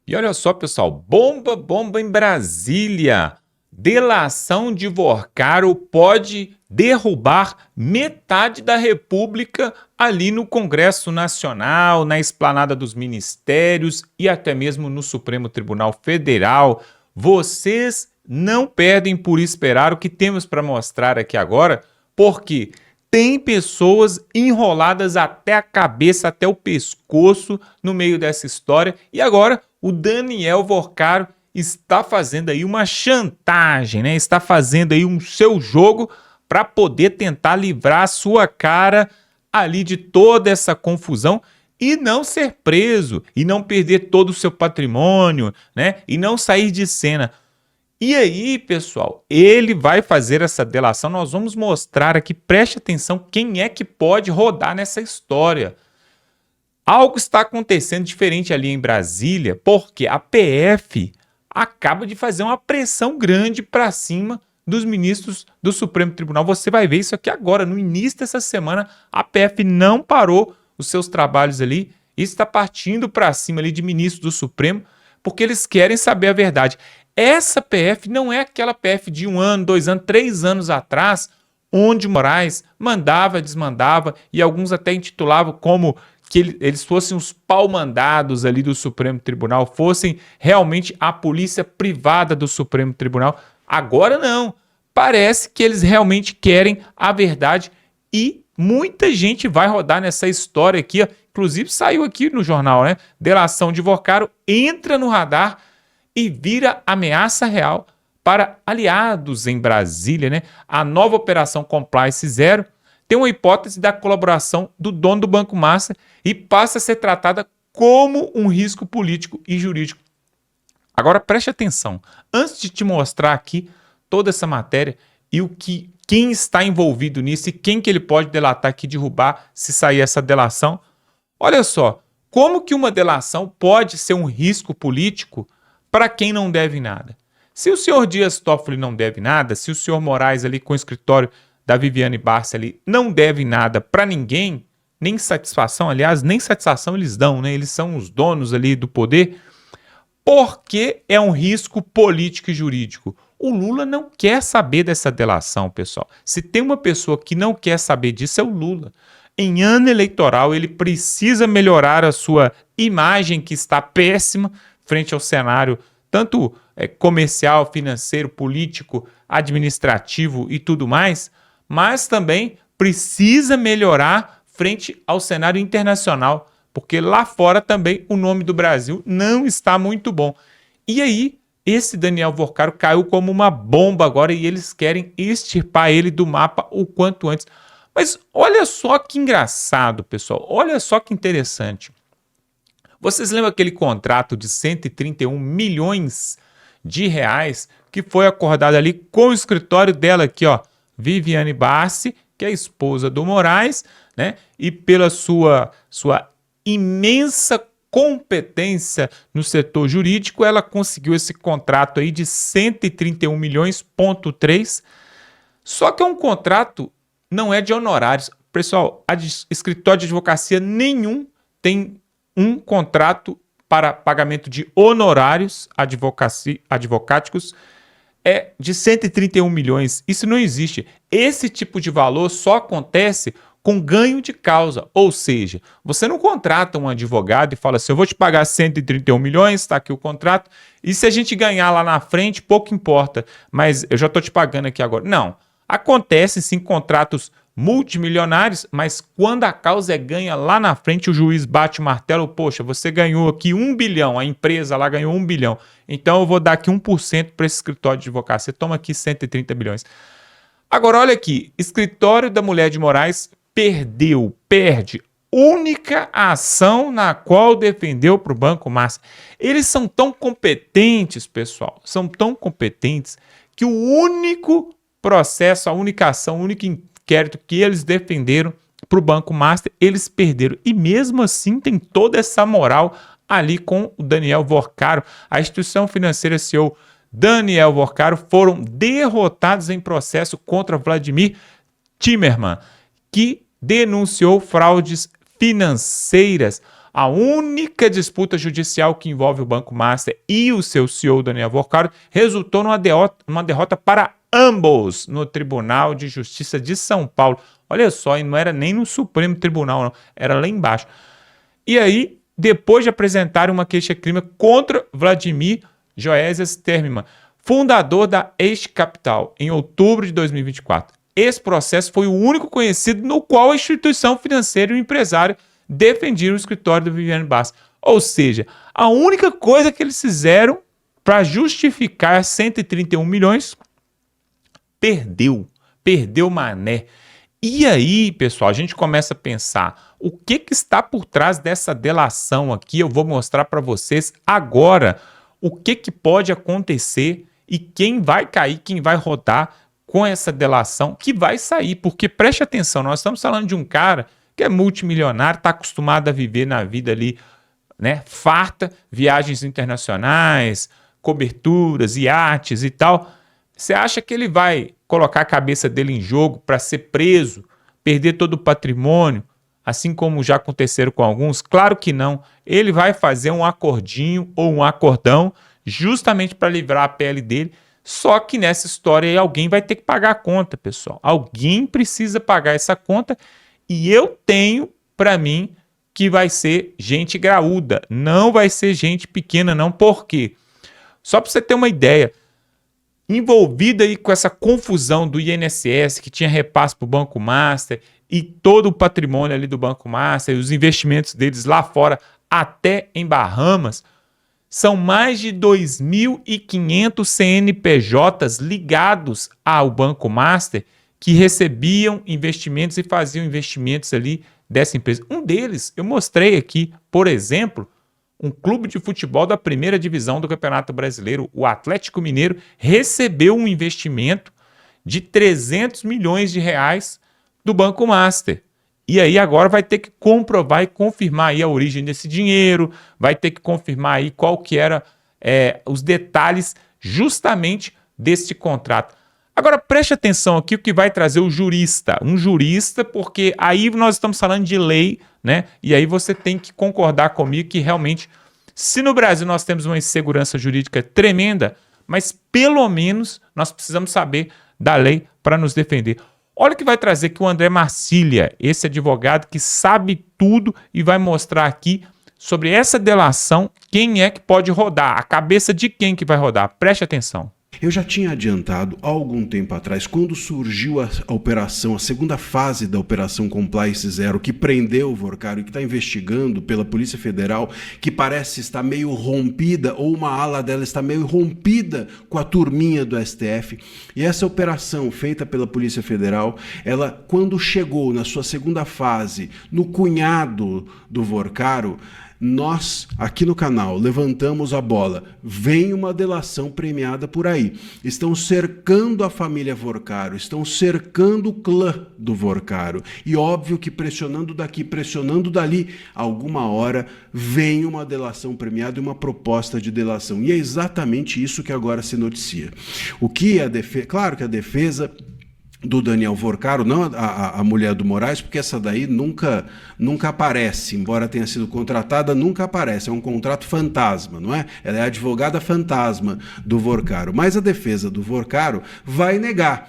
E olha só, pessoal, bomba em Brasília. Delação de Vorcaro pode derrubar metade da República ali no Congresso Nacional, na esplanada dos ministérios e até mesmo no Supremo Tribunal Federal. Vocês não perdem por esperar o que temos para mostrar aqui agora, porque tem pessoas enroladas até a cabeça, até o pescoço no meio dessa história. E agora o Daniel Vorcaro está fazendo aí uma chantagem, né? Está fazendo aí um seu jogo para poder tentar livrar a sua cara ali de toda essa confusão e não ser preso, e não perder todo o seu patrimônio, né? E não sair de cena. E aí, pessoal, ele vai fazer essa delação. Nós vamos mostrar aqui, preste atenção, quem é que pode rodar nessa história. Algo está acontecendo diferente ali em Brasília, porque a PF acaba de fazer uma pressão grande para cima dos ministros do Supremo Tribunal. Você vai ver isso aqui agora, no início dessa semana, a PF não parou os seus trabalhos ali e está partindo para cima ali de ministros do Supremo, porque eles querem saber a verdade. Essa PF não é aquela PF de 1 ano, 2 anos, 3 anos atrás, onde Moraes mandava, desmandava e alguns até intitulavam como que eles fossem os pau-mandados ali do Supremo Tribunal, fossem realmente a polícia privada do Supremo Tribunal. Agora não. Parece que eles realmente querem a verdade e muita gente vai rodar nessa história aqui. Ó. Inclusive saiu aqui no jornal, né? Delação de Vorcaro entra no radar e vira ameaça real para aliados em Brasília, né? A nova Operação Compliance Zero tem uma hipótese da colaboração do dono do Banco Master e passa a ser tratada como um risco político e jurídico. Agora preste atenção, antes de te mostrar aqui toda essa matéria e quem está envolvido nisso e quem que ele pode delatar aqui, derrubar se sair essa delação, olha só, como que uma delação pode ser um risco político para quem não deve nada? Se o senhor Dias Toffoli não deve nada, se o senhor Moraes ali com o escritório da Viviane Barça ali não deve nada para ninguém, nem satisfação, aliás, nem satisfação eles dão, né? Eles são os donos ali do poder, porque é um risco político e jurídico. O Lula não quer saber dessa delação, pessoal. Se tem uma pessoa que não quer saber disso, é o Lula. Em ano eleitoral, ele precisa melhorar a sua imagem, que está péssima, frente ao cenário tanto comercial, financeiro, político, administrativo e tudo mais, mas também precisa melhorar frente ao cenário internacional, porque lá fora também o nome do Brasil não está muito bom. E aí, esse Daniel Vorcaro caiu como uma bomba agora e eles querem extirpar ele do mapa o quanto antes. Mas olha só que engraçado, pessoal, olha só que interessante. Vocês lembram aquele contrato de 131 milhões de reais que foi acordado ali com o escritório dela aqui, ó, Viviane Barça, que é a esposa do Moraes, né? E pela sua imensa competência no setor jurídico, ela conseguiu esse contrato aí de 131 milhões,3. Só que é um contrato, não é de honorários. Pessoal, escritório de advocacia nenhum tem um contrato para pagamento de honorários advocáticos é de 131 milhões. Isso não existe. Esse tipo de valor só acontece com ganho de causa. Ou seja, você não contrata um advogado e fala assim, eu vou te pagar 131 milhões, está aqui o contrato, e se a gente ganhar lá na frente, pouco importa, mas eu já estou te pagando aqui agora. Não. Acontece sim contratos multimilionários, mas quando a causa é ganha lá na frente, o juiz bate o martelo, poxa, você ganhou aqui 1 bilhão, a empresa lá ganhou 1 bilhão, então eu vou dar aqui 1% para esse escritório de advocacia, você toma aqui 130 bilhões. Agora olha aqui, escritório da mulher de Moraes perde única ação na qual defendeu para o Banco Master. Eles são tão competentes, pessoal, são tão competentes que o único processo, a única ação, o único inquérito que eles defenderam para o Banco Master, eles perderam. E mesmo assim tem toda essa moral ali com o Daniel Vorcaro. A instituição financeira CEO Daniel Vorcaro foram derrotados em processo contra Vladimir Timmerman, que denunciou fraudes financeiras. A única disputa judicial que envolve o Banco Master e o seu CEO, Daniel Vorcaro, resultou numa derrota para ambos no Tribunal de Justiça de São Paulo. Olha só, e não era nem no Supremo Tribunal, não, era lá embaixo. E aí, depois de apresentar uma queixa-crime contra Vladimir Joesias Termemann, fundador da Este Capital, em outubro de 2024. Esse processo foi o único conhecido no qual a instituição financeira e o empresário defendiam o escritório do Viviane Bastos. Ou seja, a única coisa que eles fizeram para justificar 131 milhões, perdeu mané. E aí, pessoal, a gente começa a pensar o que está por trás dessa delação aqui. Eu vou mostrar para vocês agora o que pode acontecer e quem vai cair, quem vai rodar com essa delação, que vai sair. Porque preste atenção, nós estamos falando de um cara que é multimilionário, está acostumado a viver na vida ali, né, farta, viagens internacionais, coberturas, iates e tal. Você acha que ele vai colocar a cabeça dele em jogo para ser preso, perder todo o patrimônio, assim como já aconteceram com alguns? Claro que não. Ele vai fazer um acordinho ou um acordão justamente para livrar a pele dele. Só que nessa história aí alguém vai ter que pagar a conta, pessoal. Alguém precisa pagar essa conta e eu tenho para mim que vai ser gente graúda, não vai ser gente pequena não. Por quê? Só para você ter uma ideia, envolvida aí com essa confusão do INSS, que tinha repasse para o Banco Master e todo o patrimônio ali do Banco Master e os investimentos deles lá fora, até em Bahamas, são mais de 2.500 CNPJs ligados ao Banco Master que recebiam investimentos e faziam investimentos ali dessa empresa. Um deles, eu mostrei aqui, por exemplo, um clube de futebol da primeira divisão do Campeonato Brasileiro, o Atlético Mineiro, recebeu um investimento de 300 milhões de reais do Banco Master. E aí agora vai ter que comprovar e confirmar aí a origem desse dinheiro, vai ter que confirmar aí qual que era os detalhes justamente desse contrato. Agora preste atenção aqui o que vai trazer o jurista. Um jurista, porque aí nós estamos falando de lei, né? E aí você tem que concordar comigo que realmente, se no Brasil nós temos uma insegurança jurídica tremenda, mas pelo menos nós precisamos saber da lei para nos defender. Olha o que vai trazer aqui o André Marcília, esse advogado que sabe tudo e vai mostrar aqui sobre essa delação, quem é que pode rodar, a cabeça de quem que vai rodar. Preste atenção. Eu já tinha adiantado há algum tempo atrás, quando surgiu a operação, a segunda fase da Operação Compliance Zero, que prendeu o Vorcaro e que está investigando pela Polícia Federal, que parece estar meio rompida, ou uma ala dela está meio rompida com a turminha do STF. E essa operação feita pela Polícia Federal, ela, quando chegou na sua segunda fase, no cunhado do Vorcaro, nós, aqui no canal, levantamos a bola. Vem uma delação premiada por aí. Estão cercando a família Vorcaro, estão cercando o clã do Vorcaro. E óbvio que pressionando daqui, pressionando dali, alguma hora vem uma delação premiada e uma proposta de delação. E é exatamente isso que agora se noticia. O que a defesa... Claro que a defesa do Daniel Vorcaro, não a mulher do Moraes, porque essa daí nunca aparece, embora tenha sido contratada, nunca aparece, é um contrato fantasma, não é? Ela é a advogada fantasma do Vorcaro, mas a defesa do Vorcaro vai negar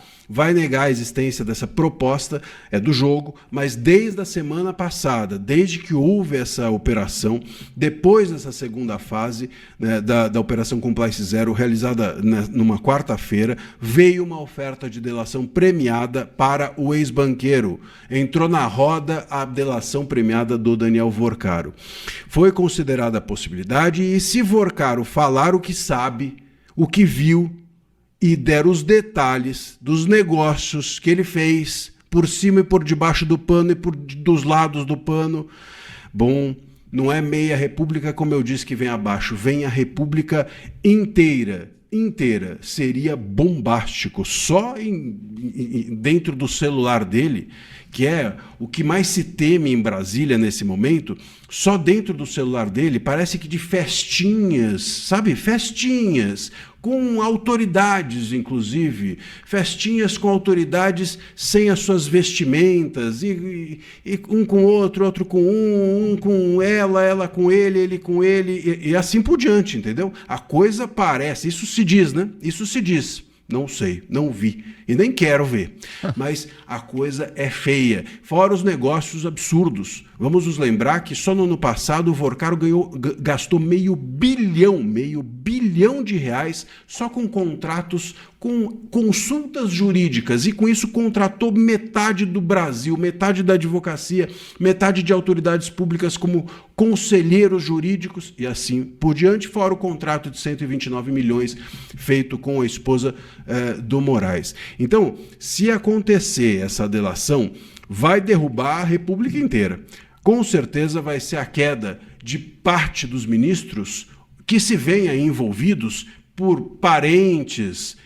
a existência dessa proposta do jogo, mas desde a semana passada, desde que houve essa operação, depois dessa segunda fase, né, da Operação Compliance Zero, realizada numa quarta-feira, veio uma oferta de delação premiada para o ex-banqueiro. Entrou na roda a delação premiada do Daniel Vorcaro. Foi considerada a possibilidade e, se Vorcaro falar o que sabe, o que viu, e der os detalhes dos negócios que ele fez por cima e por debaixo do pano e dos lados do pano, bom, não é meia república, como eu disse, que vem abaixo, vem a república inteira. Seria bombástico, só dentro do celular dele, que é o que mais se teme em Brasília nesse momento, só dentro do celular dele parece que de festinhas, sabe? Festinhas com autoridades, inclusive. Festinhas com autoridades sem as suas vestimentas, e um com outro, outro com um com ela com ele com ele, e assim por diante, entendeu? A coisa parece, isso se diz, né? Isso se diz. Não sei, não vi e nem quero ver. Mas a coisa é feia. Fora os negócios absurdos. Vamos nos lembrar que só no ano passado o Vorcaro gastou meio bilhão de reais só com contratos, com consultas jurídicas, e com isso contratou metade do Brasil, metade da advocacia, metade de autoridades públicas como conselheiros jurídicos e assim por diante, fora o contrato de 129 milhões feito com a esposa do Moraes. Então, se acontecer essa delação, vai derrubar a República inteira. Com certeza vai ser a queda de parte dos ministros que se veem aí envolvidos por parentes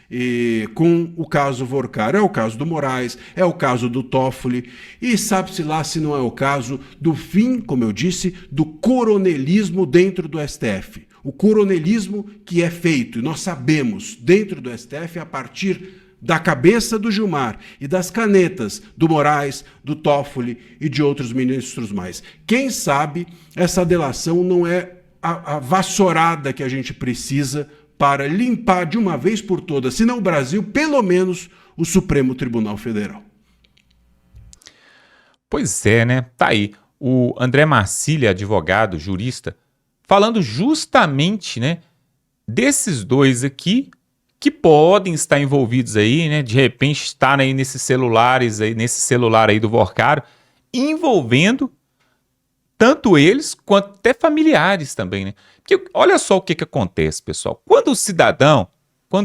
com o caso Vorcaro. É o caso do Moraes, é o caso do Toffoli, e sabe-se lá se não é o caso do fim, como eu disse, do coronelismo dentro do STF. O coronelismo que é feito, e nós sabemos, dentro do STF, a partir da cabeça do Gilmar e das canetas do Moraes, do Toffoli e de outros ministros mais. Quem sabe essa delação não é a vassourada que a gente precisa para limpar de uma vez por todas, se não o Brasil, pelo menos o Supremo Tribunal Federal. Pois é, né? Tá aí. O André Marcília, advogado, jurista, falando justamente, né, desses dois aqui que podem estar envolvidos aí, né, de repente estar aí nesses celulares aí, nesse celular aí do Vorcaro, envolvendo tanto eles quanto até familiares também, né? Porque olha só o que acontece, pessoal. Quando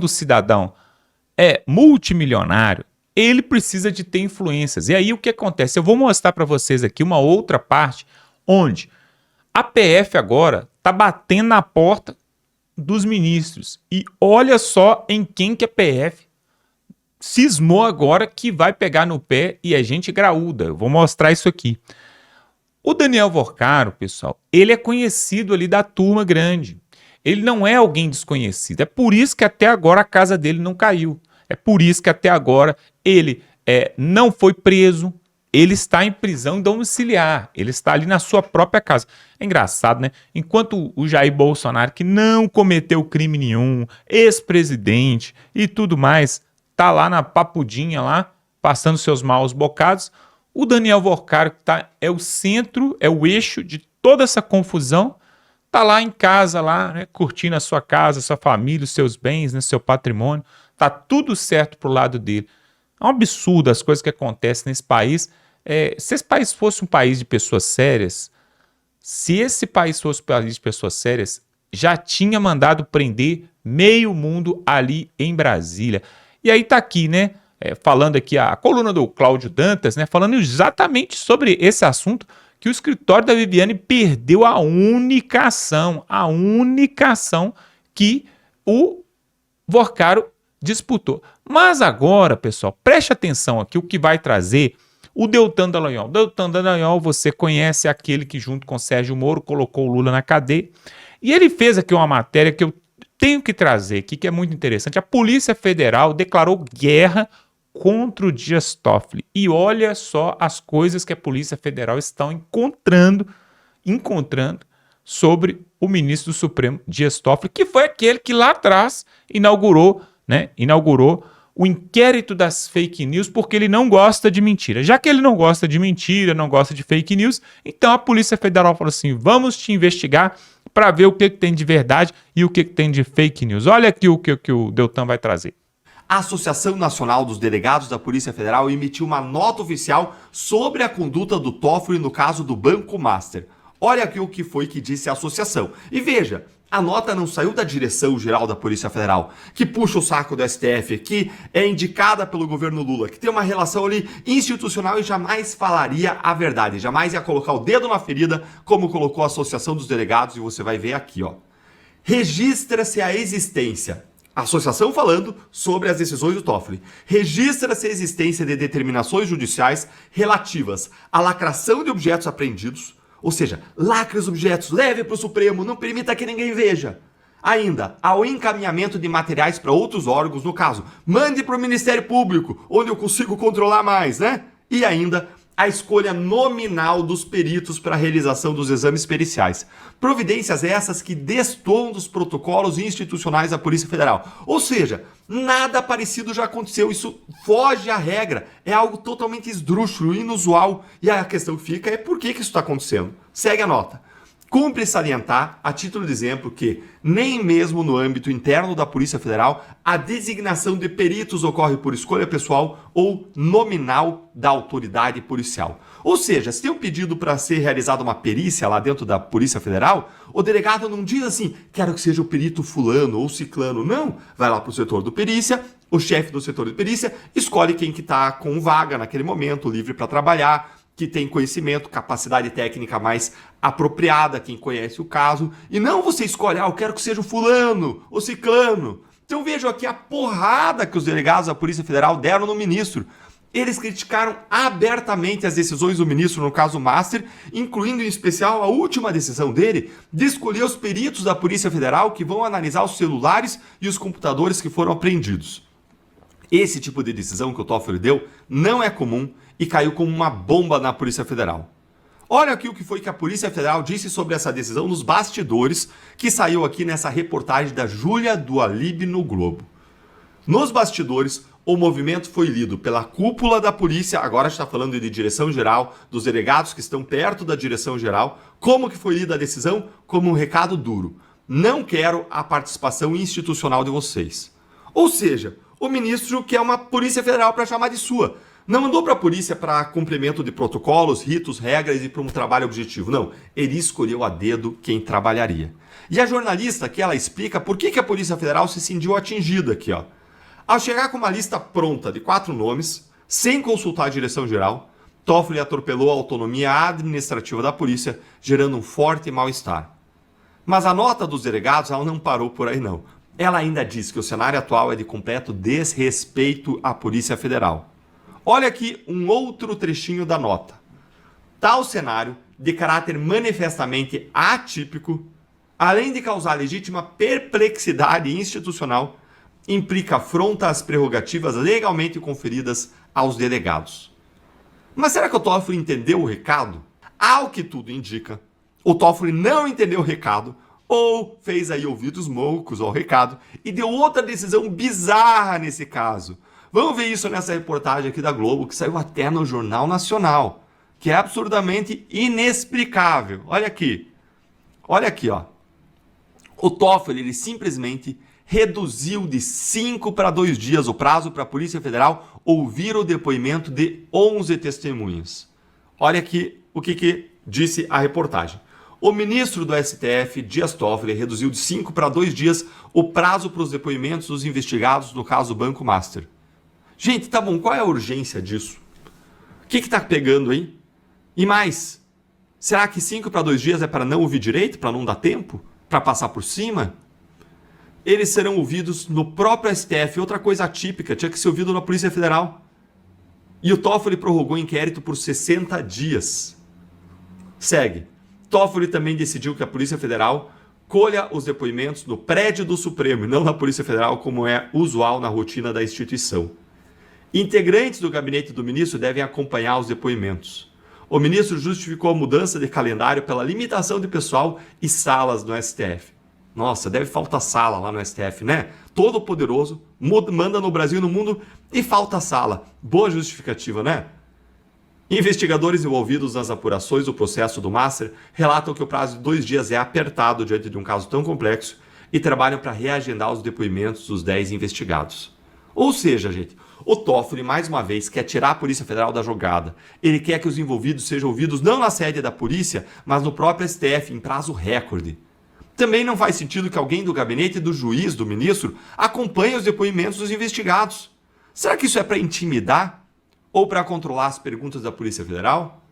o cidadão é multimilionário, ele precisa de ter influências. E aí o que acontece? Eu vou mostrar para vocês aqui uma outra parte onde a PF agora está batendo na porta dos ministros. E olha só em quem que a PF cismou agora que vai pegar no pé, e é gente graúda. Eu vou mostrar isso aqui. O Daniel Vorcaro, pessoal, ele é conhecido ali da turma grande. Ele não é alguém desconhecido. É por isso que até agora a casa dele não caiu. É por isso que até agora ele não foi preso. Ele está em prisão domiciliar. Ele está ali na sua própria casa. É engraçado, né? Enquanto o Jair Bolsonaro, que não cometeu crime nenhum, ex-presidente e tudo mais, tá lá na papudinha lá, passando seus maus bocados, o Daniel Vorcaro, que é o centro, é o eixo de toda essa confusão, tá lá em casa, lá, né, curtindo a sua casa, sua família, os seus bens, né, seu patrimônio. Tá tudo certo pro lado dele. É um absurdo as coisas que acontecem nesse país. Se esse país fosse um país de pessoas sérias, já tinha mandado prender meio mundo ali em Brasília. E aí tá aqui, né? Falando aqui a coluna do Cláudio Dantas, né? Falando exatamente sobre esse assunto, que o escritório da Viviane perdeu a única ação que o Vorcaro disputou. Mas agora, pessoal, preste atenção aqui o que vai trazer o Deltan Dallagnol. Deltan Dallagnol, você conhece, aquele que junto com Sérgio Moro colocou o Lula na cadeia. E ele fez aqui uma matéria que eu tenho que trazer aqui, que é muito interessante. A Polícia Federal declarou guerra contra o Dias Toffoli. E olha só as coisas que a Polícia Federal está encontrando sobre o ministro do Supremo, Dias Toffoli, que foi aquele que lá atrás inaugurou o inquérito das fake news, porque ele não gosta de mentira. Já que ele não gosta de mentira, não gosta de fake news, então a Polícia Federal falou assim, vamos te investigar para ver o que tem de verdade e o que tem de fake news. Olha aqui o que o Deltan vai trazer. A Associação Nacional dos Delegados da Polícia Federal emitiu uma nota oficial sobre a conduta do Toffoli no caso do Banco Master. Olha aqui o que foi que disse a associação. E veja, a nota não saiu da Direção-Geral da Polícia Federal, que puxa o saco do STF, que é indicada pelo governo Lula, que tem uma relação ali institucional e jamais falaria a verdade, jamais ia colocar o dedo na ferida, como colocou a Associação dos Delegados, e você vai ver aqui, ó. Registra-se a existência. Associação falando sobre as decisões do Toffoli. Registra-se a existência de determinações judiciais relativas à lacração de objetos apreendidos, ou seja, lacre os objetos, leve para o Supremo, não permita que ninguém veja. Ainda, ao encaminhamento de materiais para outros órgãos, no caso, mande para o Ministério Público, onde eu consigo controlar mais, né? E ainda, a escolha nominal dos peritos para a realização dos exames periciais. Providências essas que destoam dos protocolos institucionais da Polícia Federal. Ou seja, nada parecido já aconteceu, isso foge à regra, é algo totalmente esdrúxulo, inusual, e a questão que fica é por que isso está acontecendo. Segue a nota. Cumpre salientar, a título de exemplo, que nem mesmo no âmbito interno da Polícia Federal a designação de peritos ocorre por escolha pessoal ou nominal da autoridade policial. Ou seja, se tem um pedido para ser realizada uma perícia lá dentro da Polícia Federal, o delegado não diz assim, quero que seja o perito fulano ou ciclano. Não, vai lá para o setor do perícia, o chefe do setor de perícia escolhe quem que está com vaga naquele momento, livre para trabalhar, que tem conhecimento, capacidade técnica mais apropriada, quem conhece o caso, e não você escolhe, eu quero que seja o fulano, o ciclano. Então vejam aqui a porrada que os delegados da Polícia Federal deram no ministro. Eles criticaram abertamente as decisões do ministro, no caso Master, incluindo em especial a última decisão dele de escolher os peritos da Polícia Federal que vão analisar os celulares e os computadores que foram apreendidos. Esse tipo de decisão que o Toffoli deu não é comum e caiu como uma bomba na Polícia Federal. Olha aqui o que foi que a Polícia Federal disse sobre essa decisão nos bastidores, que saiu aqui nessa reportagem da Júlia do Alib no Globo. Nos bastidores, o movimento foi lido pela cúpula da polícia, agora está falando de direção geral, dos delegados que estão perto da direção geral. Como que foi lida a decisão? Como um recado duro. Não quero a participação institucional de vocês. Ou seja, o ministro quer uma Polícia Federal para chamar de sua. Não mandou para a polícia para cumprimento de protocolos, ritos, regras e para um trabalho objetivo. Não, ele escolheu a dedo quem trabalharia. E a jornalista aqui, ela explica por que a Polícia Federal se sentiu atingida aqui, ó. Ao chegar com uma lista pronta de 4 nomes, sem consultar a direção geral, Toffoli atropelou a autonomia administrativa da polícia, gerando um forte mal-estar. Mas a nota dos delegados, ela não parou por aí não. Ela ainda diz que o cenário atual é de completo desrespeito à Polícia Federal. Olha aqui um outro trechinho da nota. Tal cenário, de caráter manifestamente atípico, além de causar legítima perplexidade institucional, implica afronta às prerrogativas legalmente conferidas aos delegados. Mas será que o Toffoli entendeu o recado? Ao que tudo indica, o Toffoli não entendeu o recado, ou fez aí ouvidos moucos ao recado e deu outra decisão bizarra nesse caso. Vamos ver isso nessa reportagem aqui da Globo, que saiu até no Jornal Nacional, que é absurdamente inexplicável. Olha aqui, ó. O Toffoli, ele simplesmente reduziu de 5 para 2 dias o prazo para a Polícia Federal ouvir o depoimento de 11 testemunhas. Olha aqui o que disse a reportagem. O ministro do STF, Dias Toffoli, reduziu de 5 para 2 dias o prazo para os depoimentos dos investigados no caso do Banco Master. Gente, tá bom, qual é a urgência disso? O que tá pegando aí? E mais, será que 5 para 2 dias é para não ouvir direito, para não dar tempo? Para passar por cima? Eles serão ouvidos no próprio STF, outra coisa atípica, tinha que ser ouvido na Polícia Federal. E o Toffoli prorrogou o inquérito por 60 dias. Segue. Toffoli também decidiu que a Polícia Federal colha os depoimentos no prédio do Supremo e não na Polícia Federal, como é usual na rotina da instituição. Integrantes do gabinete do ministro devem acompanhar os depoimentos. O ministro justificou a mudança de calendário pela limitação de pessoal e salas no STF. Nossa, deve faltar sala lá no STF, né? Todo poderoso, manda no Brasil e no mundo e falta sala. Boa justificativa, né? Investigadores envolvidos nas apurações do processo do Master relatam que o prazo de 2 dias é apertado diante de um caso tão complexo e trabalham para reagendar os depoimentos dos 10 investigados. Ou seja, gente, o Toffoli, mais uma vez, quer tirar a Polícia Federal da jogada. Ele quer que os envolvidos sejam ouvidos não na sede da polícia, mas no próprio STF, em prazo recorde. Também não faz sentido que alguém do gabinete do juiz, do ministro, acompanhe os depoimentos dos investigados. Será que isso é para intimidar? Ou para controlar as perguntas da Polícia Federal?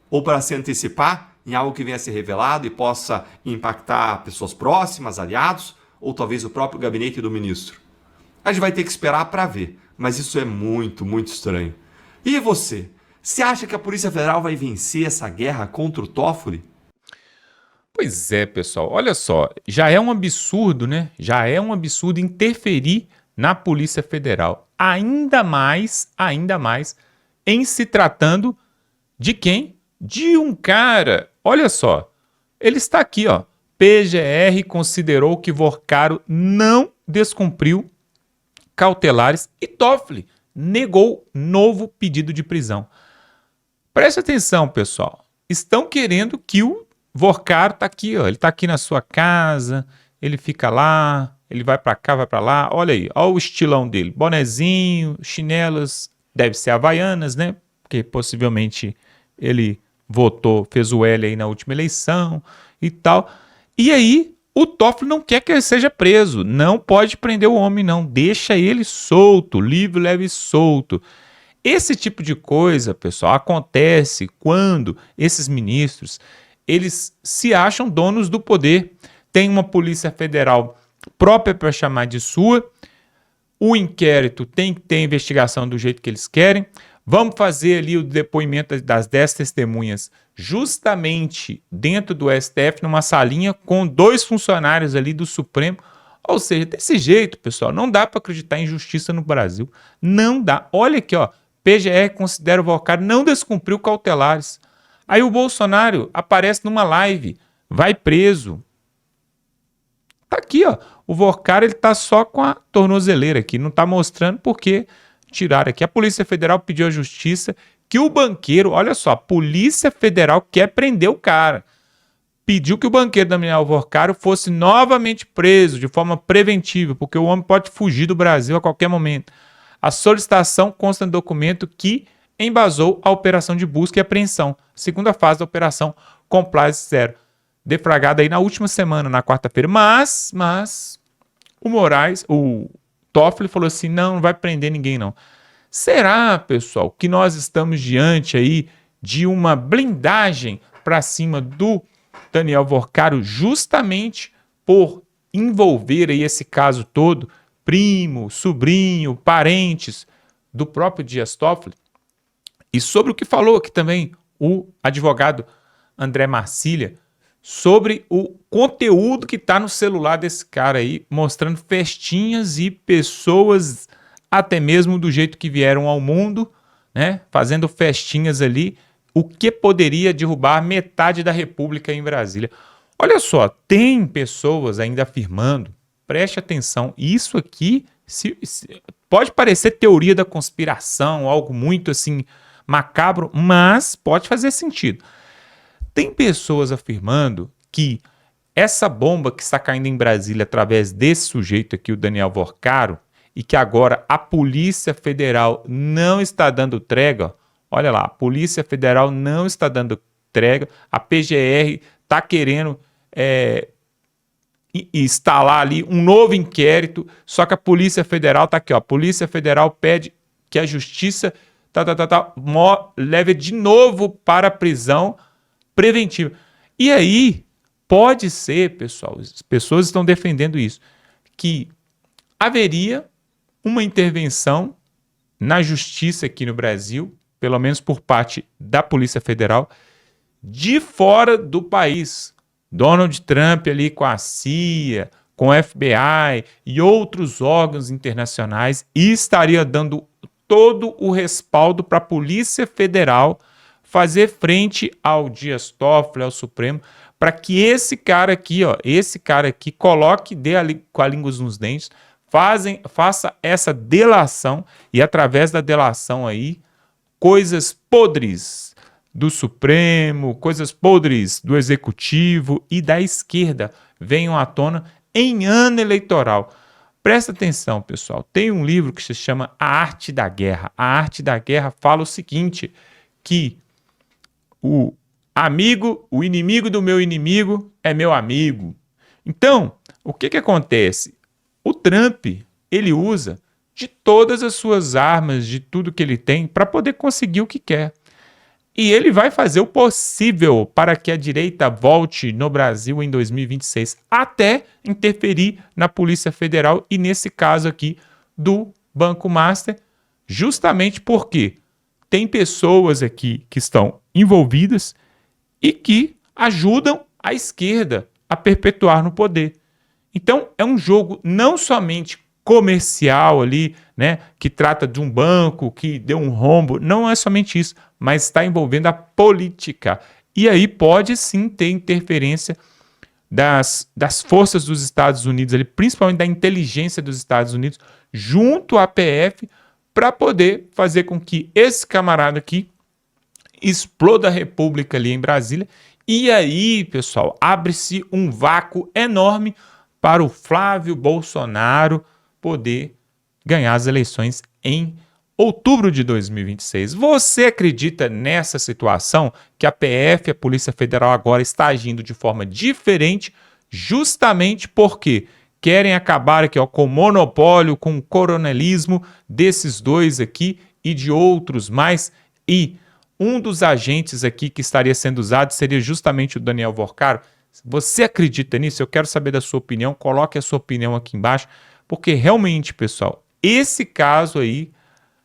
Ou para se antecipar em algo que venha a ser revelado e possa impactar pessoas próximas, aliados, ou talvez o próprio gabinete do ministro? A gente vai ter que esperar para ver, mas isso é muito, muito estranho. E você? Você acha que a Polícia Federal vai vencer essa guerra contra o Toffoli? Pois é, pessoal. Olha só, já é um absurdo, né? Já é um absurdo interferir na Polícia Federal. Ainda mais em se tratando de quem? De um cara. Olha só, ele está aqui, ó. PGR considerou que Vorcaro não descumpriu cautelares e Toffoli negou novo pedido de prisão. Preste atenção, pessoal. Estão querendo que o Vorcaro tá aqui, ó. Ele tá aqui na sua casa, ele fica lá, ele vai para cá, vai para lá. Olha aí, olha o estilão dele. Bonezinho, chinelas, deve ser havaianas, né? Porque possivelmente ele votou, fez o L aí na última eleição e tal. E aí, o Toffoli não quer que ele seja preso. Não pode prender o homem, não. Deixa ele solto, livre, leve e solto. Esse tipo de coisa, pessoal, acontece quando esses ministros, eles se acham donos do poder. Tem uma Polícia Federal própria para chamar de sua. O inquérito tem que ter investigação do jeito que eles querem. Vamos fazer ali o depoimento das 10 testemunhas justamente dentro do STF, numa salinha com 2 funcionários ali do Supremo. Ou seja, desse jeito, pessoal, não dá para acreditar em justiça no Brasil. Não dá. Olha aqui, ó. PGR considera o Vorcaro não descumpriu cautelares. Aí o Bolsonaro aparece numa live, vai preso. Tá aqui, ó. O Vorcaro, ele tá só com a tornozeleira aqui, não tá mostrando porque tiraram aqui. A Polícia Federal pediu à Justiça que o banqueiro, olha só, a Polícia Federal quer prender o cara. Pediu que o banqueiro Daniel Vorcaro fosse novamente preso de forma preventiva, porque o homem pode fugir do Brasil a qualquer momento. A solicitação consta no documento que embasou a operação de busca e apreensão, segunda fase da operação Compliance Zero, deflagrada aí na última semana, na quarta-feira. Mas o Toffoli falou assim, não vai prender ninguém não. Será, pessoal, que nós estamos diante aí de uma blindagem para cima do Daniel Vorcaro justamente por envolver aí esse caso todo, primo, sobrinho, parentes do próprio Dias Toffoli? E sobre o que falou aqui também o advogado André Marcília, sobre o conteúdo que está no celular desse cara aí, mostrando festinhas e pessoas até mesmo do jeito que vieram ao mundo, né, fazendo festinhas ali, o que poderia derrubar metade da República em Brasília. Olha só, tem pessoas ainda afirmando, preste atenção, isso aqui pode parecer teoria da conspiração, algo muito assim macabro, mas pode fazer sentido. Tem pessoas afirmando que essa bomba que está caindo em Brasília através desse sujeito aqui, o Daniel Vorcaro, e que agora a Polícia Federal não está dando trégua, olha lá, a Polícia Federal não está dando trégua, a PGR está querendo instalar ali um novo inquérito, só que a Polícia Federal está aqui, ó, a Polícia Federal pede que a Justiça leve de novo para a prisão preventiva. E aí, pode ser, pessoal, as pessoas estão defendendo isso, que haveria uma intervenção na justiça aqui no Brasil, pelo menos por parte da Polícia Federal, de fora do país. Donald Trump ali com a CIA, com o FBI e outros órgãos internacionais, e estaria dando todo o respaldo para a Polícia Federal fazer frente ao Dias Toffoli, ao Supremo, para que esse cara aqui coloque, com a língua nos dentes, faça essa delação, e através da delação aí, coisas podres do Supremo, coisas podres do Executivo e da esquerda venham à tona em ano eleitoral. Presta atenção, pessoal. Tem um livro que se chama A Arte da Guerra. A Arte da Guerra fala o seguinte, que o inimigo do meu inimigo é meu amigo. Então, o que acontece? O Trump, ele usa de todas as suas armas, de tudo que ele tem, para poder conseguir o que quer. E ele vai fazer o possível para que a direita volte no Brasil em 2026, até interferir na Polícia Federal e, nesse caso aqui, do Banco Master, justamente porque tem pessoas aqui que estão envolvidas e que ajudam a esquerda a perpetuar no poder. Então, é um jogo não somente comercial ali, né, que trata de um banco que deu um rombo, não é somente isso, mas está envolvendo a política. E aí pode sim ter interferência das forças dos Estados Unidos, ali, principalmente da inteligência dos Estados Unidos, junto à PF, para poder fazer com que esse camarada aqui exploda a República ali em Brasília. E aí, pessoal, abre-se um vácuo enorme para o Flávio Bolsonaro poder ganhar as eleições em outubro de 2026. Você acredita nessa situação que a PF, a Polícia Federal, agora está agindo de forma diferente, justamente porque querem acabar aqui, ó, com o monopólio, com o coronelismo desses dois aqui e de outros mais, e um dos agentes aqui que estaria sendo usado seria justamente o Daniel Vorcaro? Você acredita nisso? Eu quero saber da sua opinião. Coloque a sua opinião aqui embaixo, porque realmente, pessoal, esse caso aí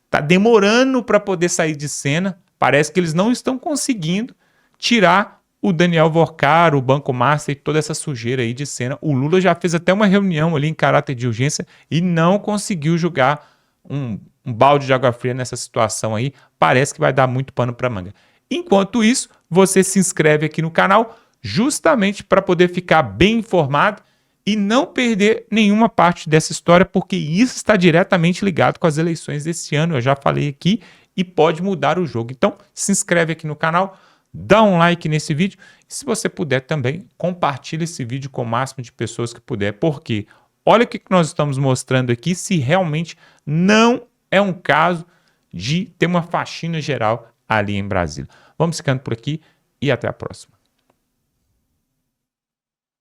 tá demorando para poder sair de cena. Parece que eles não estão conseguindo tirar o Daniel Vorcaro, o Banco Master e toda essa sujeira aí de cena. O Lula já fez até uma reunião ali em caráter de urgência e não conseguiu jogar um balde de água fria nessa situação aí. Parece que vai dar muito pano para manga. Enquanto isso, você se inscreve aqui no canal justamente para poder ficar bem informado e não perder nenhuma parte dessa história, porque isso está diretamente ligado com as eleições desse ano. Eu já falei aqui e pode mudar o jogo. Então, se inscreve aqui no canal, dá um like nesse vídeo e, se você puder também, compartilha esse vídeo com o máximo de pessoas que puder, porque olha o que nós estamos mostrando aqui, se realmente não é um caso de ter uma faxina geral ali em Brasília. Vamos ficando por aqui e até a próxima.